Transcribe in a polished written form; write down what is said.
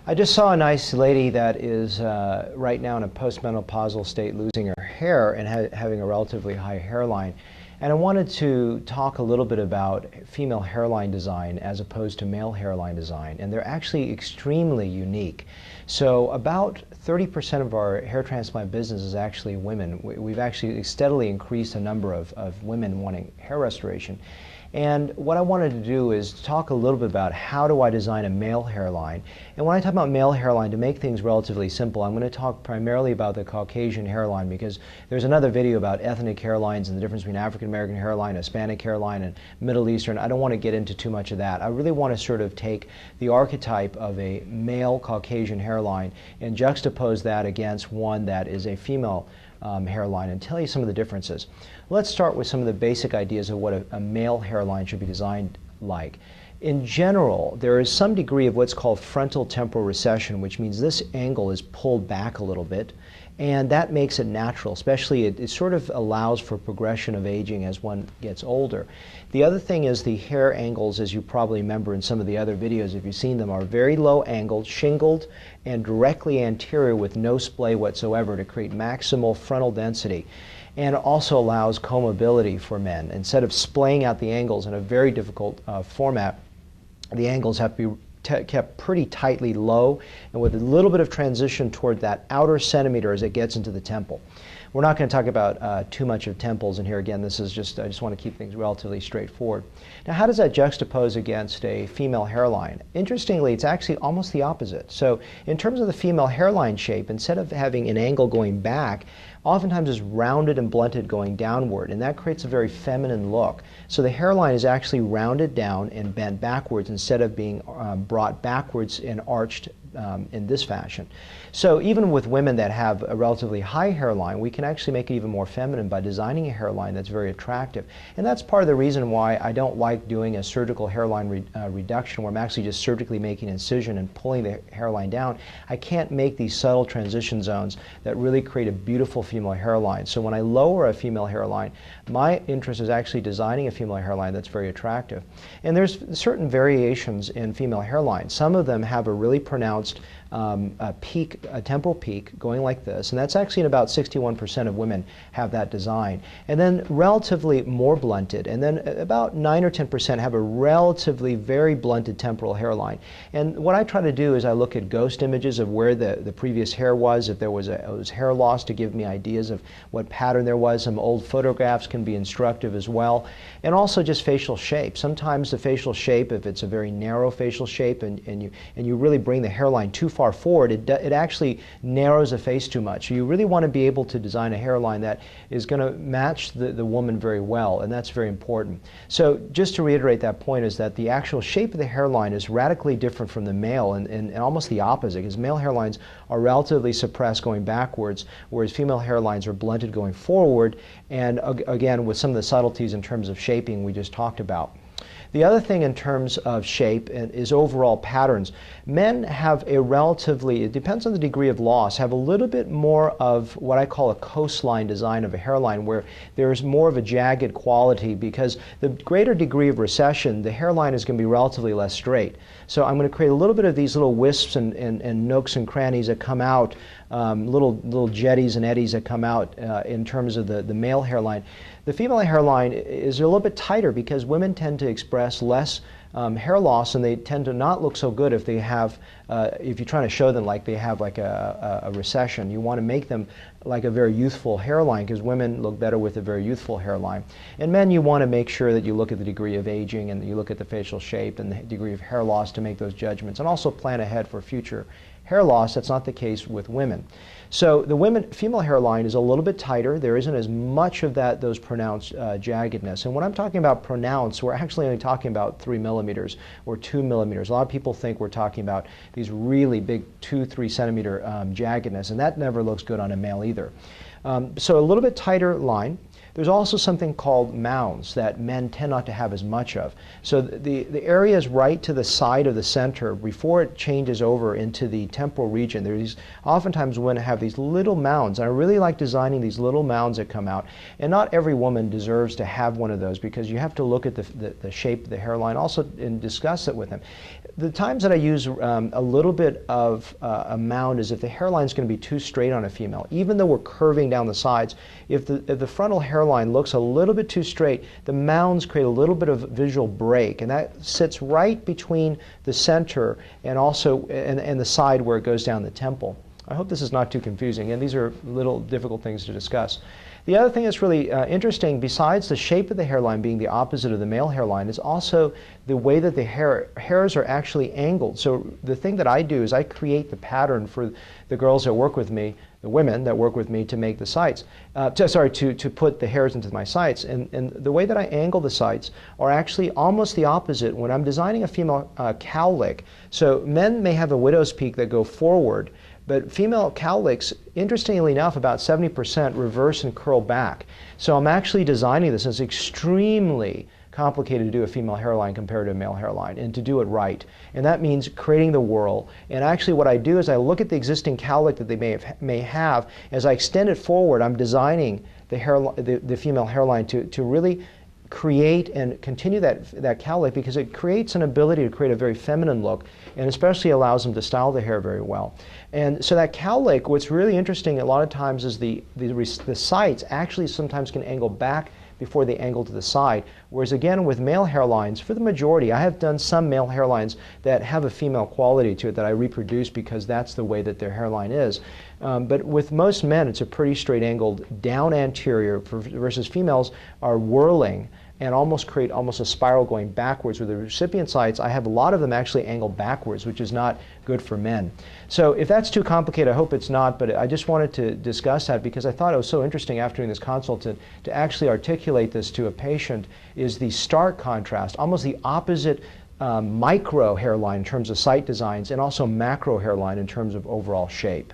I just saw a nice lady that is right now in a postmenopausal state, losing her hair and having a relatively high hairline. And I wanted to talk a little bit about female hairline design as opposed to male hairline design. And they're actually extremely unique. So about 30% of our hair transplant business is actually women. We've actually steadily increased the number of women wanting hair restoration. And what I wanted to do is talk a little bit about how do I design a male hairline. And when I talk about male hairline, to make things relatively simple, I'm going to talk primarily about the Caucasian hairline, because there's another video about ethnic hairlines and the difference between African American hairline, Hispanic hairline, and Middle Eastern. I don't want to get into too much of that. I really want to sort of take the archetype of a male Caucasian hairline and juxtapose that against one that is a female hairline and tell you some of the differences. Let's start with some of the basic ideas of what a male hairline should be designed like. In general, there is some degree of what's called frontal temporal recession, which means this angle is pulled back a little bit, and that makes it natural. Especially it sort of allows for progression of aging as one gets older. The other thing is the hair angles, as you probably remember in some of the other videos if you've seen them, are very low angled, shingled, and directly anterior with no splay whatsoever to create maximal frontal density. And it also allows combability for men. Instead of splaying out the angles in a very difficult format, the angles have to be kept pretty tightly low and with a little bit of transition toward that outer centimeter as it gets into the temple. We're not going to talk about too much of temples in here. Again, this is just, I just want to keep things relatively straightforward. Now, how does that juxtapose against a female hairline? Interestingly, it's actually almost the opposite. So in terms of the female hairline shape, instead of having an angle going back, oftentimes is rounded and blunted going downward, and that creates a very feminine look. So the hairline is actually rounded down and bent backwards instead of being brought backwards and arched in this fashion. So even with women that have a relatively high hairline, we can actually make it even more feminine by designing a hairline that's very attractive. And that's part of the reason why I don't like doing a surgical hairline reduction, where I'm actually just surgically making an incision and pulling the hairline down. I can't make these subtle transition zones that really create a beautiful female hairline. So when I lower a female hairline, my interest is actually designing a female hairline that's very attractive. And there's certain variations in female hairlines. Some of them have a really pronounced a temporal peak going like this, and that's actually in about 61% of women have that design. And then relatively more blunted, and then about 9 or 10% have a relatively very blunted temporal hairline. And what I try to do is I look at ghost images of where the previous hair was, if there was hair loss, to give me ideas of what pattern there was. Some old photographs can be instructive as well. And also just facial shape. Sometimes the facial shape, if it's a very narrow facial shape and you really bring the hairline too far forward, it actually narrows the face too much. You really want to be able to design a hairline that is going to match the woman very well, and that's very important. So just to reiterate that point is that the actual shape of the hairline is radically different from the male, and almost the opposite, because male hairlines are relatively suppressed going backwards, whereas female hairlines are blunted going forward, and again with some of the subtleties in terms of shaping we just talked about. The other thing in terms of shape is overall patterns. Men have a relatively, it depends on the degree of loss, have a little bit more of what I call a coastline design of a hairline, where there's more of a jagged quality, because the greater degree of recession, the hairline is going to be relatively less straight. So I'm going to create a little bit of these little wisps and nooks and crannies that come out, little jetties and eddies that come out in terms of the male hairline. The female hairline is a little bit tighter, because women tend to express less hair loss, and they tend to not look so good if they have, if you're trying to show them like they have like a recession. You want to make them like a very youthful hairline, because women look better with a very youthful hairline. And men, you want to make sure that you look at the degree of aging and you look at the facial shape and the degree of hair loss to make those judgments, and also plan ahead for future hair loss. That's not the case with women. So the female hairline is a little bit tighter. There isn't as much of those pronounced jaggedness. And when I'm talking about pronounced, we're actually only talking about 3 millimeters or 2 millimeters. A lot of people think we're talking about these really big 2-3 centimeter jaggedness, and that never looks good on a male either. So a little bit tighter line. There's also something called mounds that men tend not to have as much of. So the areas right to the side of the center, before it changes over into the temporal region, there's oftentimes women have these little mounds. And I really like designing these little mounds that come out. And not every woman deserves to have one of those, because you have to look at the shape of the hairline also and discuss it with them. the times that I use a little bit of a mound is if the hairline is going to be too straight on a female. Even though we're curving down the sides, if the frontal hairline looks a little bit too straight, the mounds create a little bit of visual break, and that sits right between the center and also and the side where it goes down the temple. I hope this is not too confusing, and these are little difficult things to discuss. The other thing that's really interesting, besides the shape of the hairline being the opposite of the male hairline, is also the way that the hairs are actually angled. So the thing that I do is I create the pattern for the girls that work with me, the women that work with me, to make the sights, to put the hairs into my sights. And the way that I angle the sights are actually almost the opposite when I'm designing a female cowlick. So men may have a widow's peak that go forward, but female cowlicks, interestingly enough, about 70% reverse and curl back. So I'm actually designing this, and it's extremely complicated to do a female hairline compared to a male hairline, and to do it right. And that means creating the whirl. And actually what I do is I look at the existing cowlick that they may have. As I extend it forward, I'm designing the female hairline to really create and continue that cowlick, because it creates an ability to create a very feminine look, and especially allows them to style the hair very well. And so that cowlick, what's really interesting a lot of times is the sights actually sometimes can angle back before they angle to the side. Whereas again, with male hairlines, for the majority, I have done some male hairlines that have a female quality to it that I reproduce because that's the way that their hairline is. But with most men, it's a pretty straight angled down anterior, versus females are whirling and create almost a spiral going backwards. With the recipient sights, I have a lot of them actually angle backwards, which is not good for men. So if that's too complicated, I hope it's not, but I just wanted to discuss that because I thought it was so interesting after doing this consult to actually articulate this to a patient, is the stark contrast, almost the opposite micro hairline in terms of sight designs, and also macro hairline in terms of overall shape.